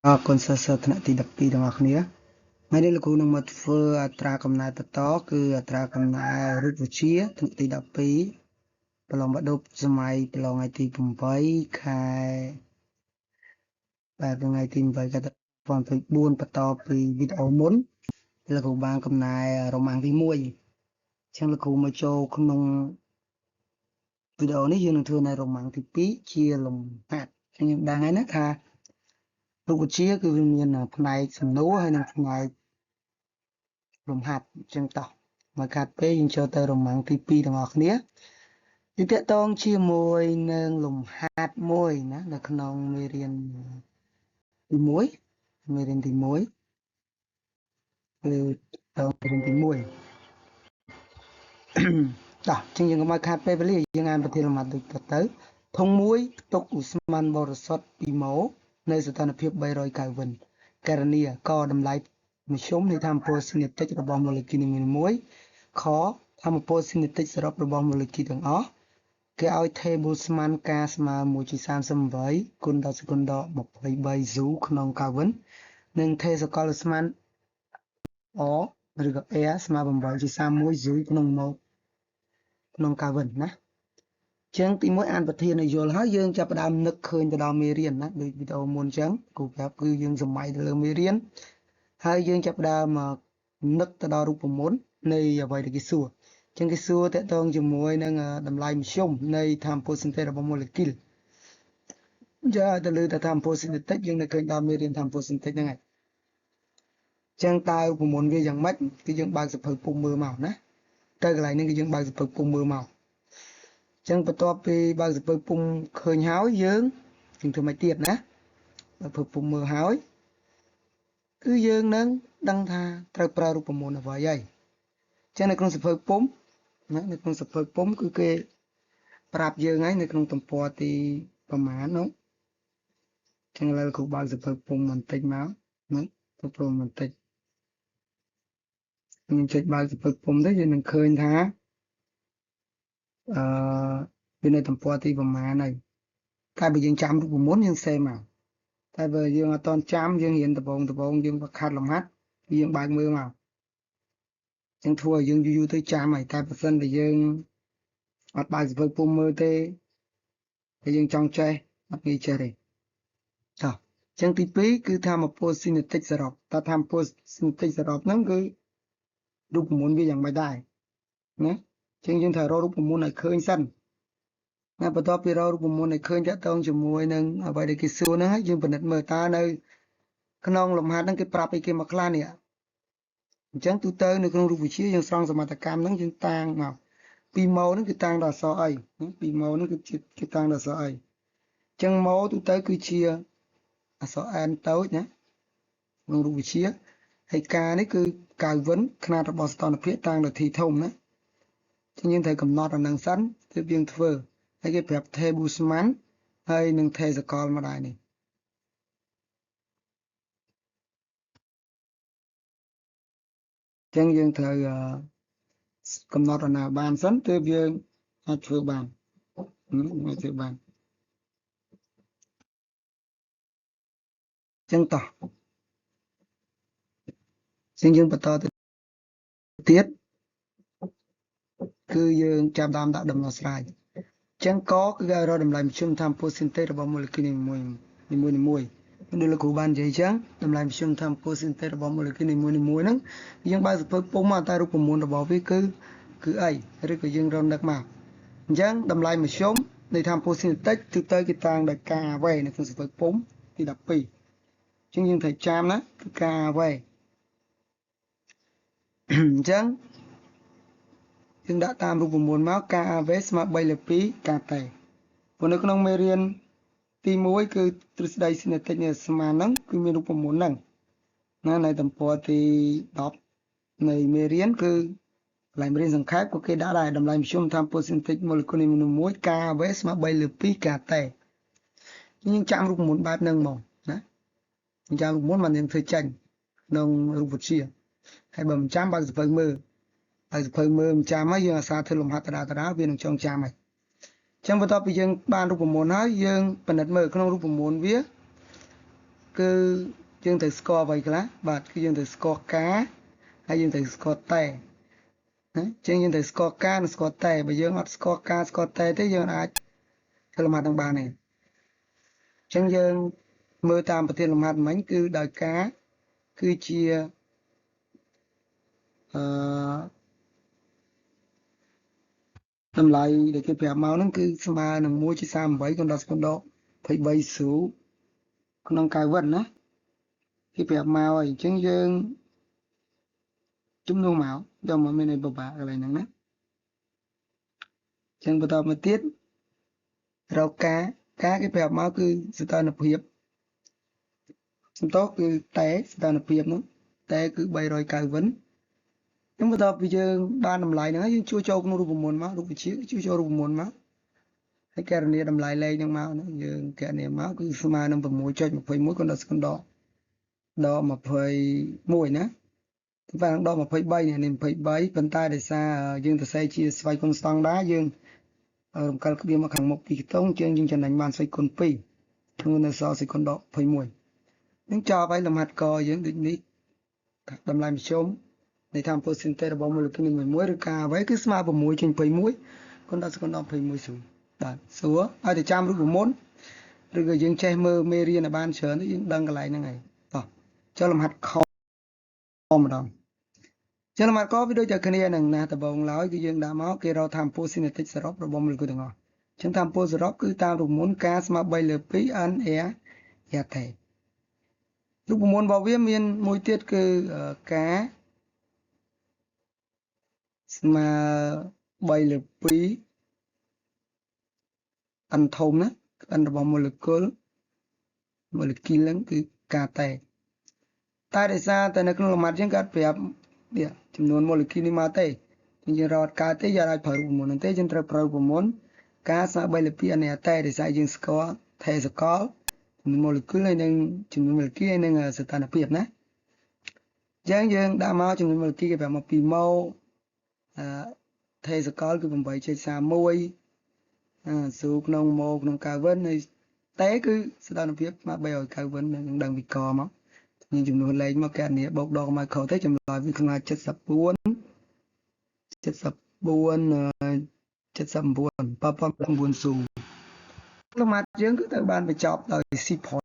con sơ sơ thận thì đập pi đồngគ្នាថ្ងៃនេះលោកគ្រូនឹងមកធ្វើអត្រាកំណែបន្តគឺអត្រាកំណែរូបវិទ្យាថ្នាក់ទី12ប្រឡងបដប់សម័យប្រឡងថ្ងៃទី8ខែថ្ងៃទី8ខែ2024បន្តពីវីដេអូមុនលោកគ្រូបានកំណែរ៉ូម៉ាំងទី1អញ្ចឹងលោកគ្រូមកចូលក្នុងវីដេអូនេះយើងនឹងធ្វើនៅរ៉ូម៉ាំងទី2ជាលំហាត់ខ្ញុំដឹងហើយណាថារូបវិទ្យាគឺវាមានផ្នែកសំណួរហើយនិងផ្នែកលំហាត់អញ្ចឹងតោះមកខាត់ពេលយើងចូលទៅរ៉ូម៉ាំងទី2ទាំងអស់គ្នាយើងតាក់ទងជាមួយនឹងលំហាត់មួយណានៅក្នុងមេរៀនទី1មេរៀនទី1គឺតើមេរៀនទី1តោះអញ្ចឹងយើងមកខាត់ពេលវេលាយើងអានប្រធានលំហាត់ដូចទៅធុងមួយផ្ទុកឧស្ម័នបរិសុទ្ធ2ម៉ូនៅសីតុណ្ហភាព300 Kelvin ករណីកតម្លៃមធ្យមនៃថាមពលស៊ីនេតិករបស់ម៉ូលេគុលនីមួយៗខថាមពលស៊ីនេតិកសរុបរបស់ម៉ូលេគុលទាំងអស់គេឲ្យ table ស្មានការស្មើ1/38គុណដល់សេគុណដល់23 joule ក្នុង Kelvin និង T សកលស្មាន O ឬក៏ Air ស្មើ8/31 joule ក្នុងម៉ូក្នុង Kelvin ណាចឹងទី1អានប្រធានឲ្យយល់ហើយយើងចាប់ផ្ដើមនឹកឃើញទៅដល់មេរៀនណាដូចវីដេអូមុនចឹងគ្រូប្រាប់គឺយើងសម័យទៅលើមេរៀនហើយយើងចាប់ផ្ដើមនឹកទៅដល់រូបមន្តនៃអ្វីដែលគេសួរចឹងគេសួរតកតងជាមួយនឹងតម្លៃមធ្យមនៃថាមពលស៊ីនតេរបស់ម៉ូលេគុលចាទៅលើថាមពលស៊ីនតេយើងនៅឃើញដល់មេរៀនថាមពលស៊ីនតេហ្នឹងហើយចឹងតើរូបមន្តវាយ៉ាងម៉េចគឺយើងបើកសភៅពុំមើលមកណាទៅកន្លែងនេះគឺយើងបើកសភៅពុំមើលមកចឹងបន្ទាប់ពីបើកសភៅពុំឃើញហើយយើងធ្វើមិនទៀតណាបើសភៅពុំមើលហើយគឺយើងនឹងដឹងថាត្រូវប្រើរូបមន្តអ្វីហើយចឹងនៅក្នុងសភៅពុំណានៅក្នុងសភៅពុំគឺគេប្រាប់យើងហើយនៅក្នុងទំព័រទីប្រមាណនោះចឹងឥឡូវគ្រូបើកសភៅពុំបន្តិចមកណាទៅព្រមបន្តិចខ្ញុំចុចបើកសភៅពុំទៅយើងនឹងឃើញថាវានៅទំព័រទីប្រមាណហើយតែបើយើងចាំរូបមន្តយើងសេមកតែបើយើងអត់តន់ចាំយើងរៀនដំបងយើងបខាត់លំហាត់យើងបើកមើលមកចឹងធ្វើឲ្យយើងយូរទៅចាំហើយតែបើសិនតែយើងអត់បើកសភៅពុំមើលទេតែយើងចង់ចេះអត់ងាយចេះទេតោះចឹងទី2គឺថាមពលស៊ីនេតិកសរុបតើថាមពលស៊ីនេតិកសរុបហ្នឹងគឺរូបមន្តវាយ៉ាងម៉េចដែរណាចឹងយើងត្រូវរករូបមន្តឲ្យឃើញសិនណាបន្ទាប់ពីរករូបមន្តឲ្យឃើញតកតងជាមួយនឹងអ្វីដែលគេសួរហ្នឹងហើយយើងពិនិត្យមើលតើនៅក្នុងលំហាត់ហ្នឹងគេប្រាប់អីគេមកខ្លះនេះអញ្ចឹងទូទៅនៅក្នុងរូបវិទ្យាយើងស្រង់សមត្ថកម្មហ្នឹងយើងតាំងមក2ម៉ូហ្នឹងគឺតាំងដល់អក្សរអី2ម៉ូហ្នឹងគឺតាំងដល់អក្សរអីអញ្ចឹងម៉ូទូទៅគឺជាអក្សរ n តូចណាក្នុងរូបវិទ្យាហើយការនេះគឺKelvinຂະຫນາດរបស់សីតុណ្ហភាពតាំងដល់ T ធំណាអញ្ចឹងយើងត្រូវកំណត់អានឹងសិនទើបយើងធ្វើហើយគេប្រាប់ table ស្មានហើយនឹង T សកលមកដែរនេះចឹងយើងត្រូវកំណត់អាណាបានសិនទើបយើងអាចធ្វើបានចឹងតោះចឹងយើងបន្តទៅទៀតគឺយើងចាប់ដើមដាក់ដំណោះស្រាយចឹងកគឺឲ្យរកតម្លៃមធ្យមថាមពលស៊ីនតេរបស់ម៉ូលេគុលនីមួយដូចលោកគ្រូបាននិយាយចឹងតម្លៃមធ្យមថាមពលស៊ីនតេរបស់ម៉ូលេគុលនីមួយហ្នឹងយើងបើកសភៅពុំមកតែរូបមន្តរបស់វាគឺអីឬក៏យើងរកនឹកមកអញ្ចឹងតម្លៃមធ្យមនៃថាមពលស៊ីនតេទូទៅគេតាំងដោយការវ៉េនៅក្នុងសភៅពុំទី12អញ្ចឹងយើងត្រូវចាំណាគឺការវ៉េអញ្ចឹងយើងដាក់តាមរូបមន្តមកការ AV ស្មើ3លើ2ការតេព្រោះនៅក្នុងមេរៀនទី1គឺទ្រឹស្ដីស៊ីនេតិកនៃស្មានហ្នឹងគឺមានរូបមន្តហ្នឹងណានៅទំព័រទី10នៃមេរៀនគឺកន្លែងមេរៀនសង្ខេបក៏គេដាក់ដែរតម្លៃមធ្យមថាមពលស៊ីនេតិកម៉ូលេគុលនីមួយៗការ AV ស្មើ3លើ2ការតេយើងចាំរូបមន្តបែបហ្នឹងមកណាយើងចាំរូបមន្តមកយើងធ្វើចាញ់ក្នុងរូបវិទ្យាហើយបើមិនចាំបើកសភៅមើលហើយសភៅមើលមិនចាំហើយយើងអាសាធ្វើលំហាត់ដដែលវានឹងចងចាំហើយអញ្ចឹងបន្ទាប់ពីយើងបានរូបមន្តហើយយើងពិនិត្យមើលក្នុងរូបមន្តវា cứ dương từ score vậy cả bạn cứ dương từ score cá hay dương từ score tè trên dương từ score cá score tè bây giờ ngọt score cá score tè thế giờ ai theo làm hạt đằng bà này chân dương mưa tamประเทศlàm hạt mấy cứ đời cá cứ chia tầm lại để cái bẻ máu nó cứ mà nó mua chỉ xăm bảy con đó phải bay số con ông cài vần á cái bẻ máu ấy chân dương chúng nuôi máu cho mà bên này bà cái này nè chân bắt đầu mà tiết rau cá cái bẻ máu cứ sự ta nộp hiệp xong tốt cứ té sự ta nộp hiệp nó té cứ bay rồi cài vấn nhưng mà bây giờ ba năm lại nữa chưa cho nó rụp mồn máu rụp chiếc chưa cho rụp mồn máu cái cái này đâm lại lên nhưng máu nữa giờ cái này máu cứ mà nó bầm mũi cho một phẩy mũi con đó mà phẩy mũi nữa và đó mà phẩy bay này nên phẩy bay bên tai để xa dương từ xây chia xoay con song đá dương ở cái biên mà khẳng một kỳ tông chương dương trần đánh bàn xoay con pi thường là so xoay con đó phẩy mũi những cho vậy làm hạt cò dương định đi đâm lại một chômในทำ percentage របស់ molecule មួយឬការអ្វីគឺស្មើ6ចេញ21គាត់ដាក់ស្គនដល់21ស្រួលបាទស្រួលឲ្យតែចាំរូបមន្តឬក៏យើងចេះមើលមេរៀនឲ្យបានច្រើនយើងដឹងកន្លែងហ្នឹងហើយតោះចុះលំហាត់ខម្ដងចុះលំហាត់កវាដូចតែគ្នានឹងណាដំបងឡើយគឺយើងដាក់មកគេរកថា percentage សរុបរបស់ molecule ទាំងអស់អញ្ចឹងថា percentage សរុបគឺតាមរូបមន្តការស្មើ3លើ2 n air ថេរូបមន្តរបស់វាមានមួយទៀតគឺការស្មើ3លើ2អនធំណាអនរបស់ molecule ហ្នឹងគឺការតែដោយសារតែនៅក្នុងលំហាត់យើងគាត់ប្រាប់វាចំនួន molecule នេះមកទេយើងរកកើតទេយើងអាចប្រើរូបមន្តហ្នឹងទេយើងត្រូវប្រើរូបមន្តការស្មើ3លើ2អនតែដោយសារយើងស្គាល់ថេសកលចំនួន molecule ហើយនឹងចំនួន molecule ហើយនឹងស្ថានភាពណាយើងដាក់មកចំនួន molecule គេប្រាប់មក2ម៉ូថេសកលគឺ 8.31 ស៊ូក្នុងម៉ូក្នុងកាវិនហើយតែគឺស្ថានភាពមក300កាវិននឹងដឹងវិកមកញចំនួនលេខមកកណនីបូកដកមកខុសទេចម្លើយវាខ្លាច74 79 79ស៊ូលំហាត់យើងគឺត្រូវបានបញ្ចប់ដោយ C point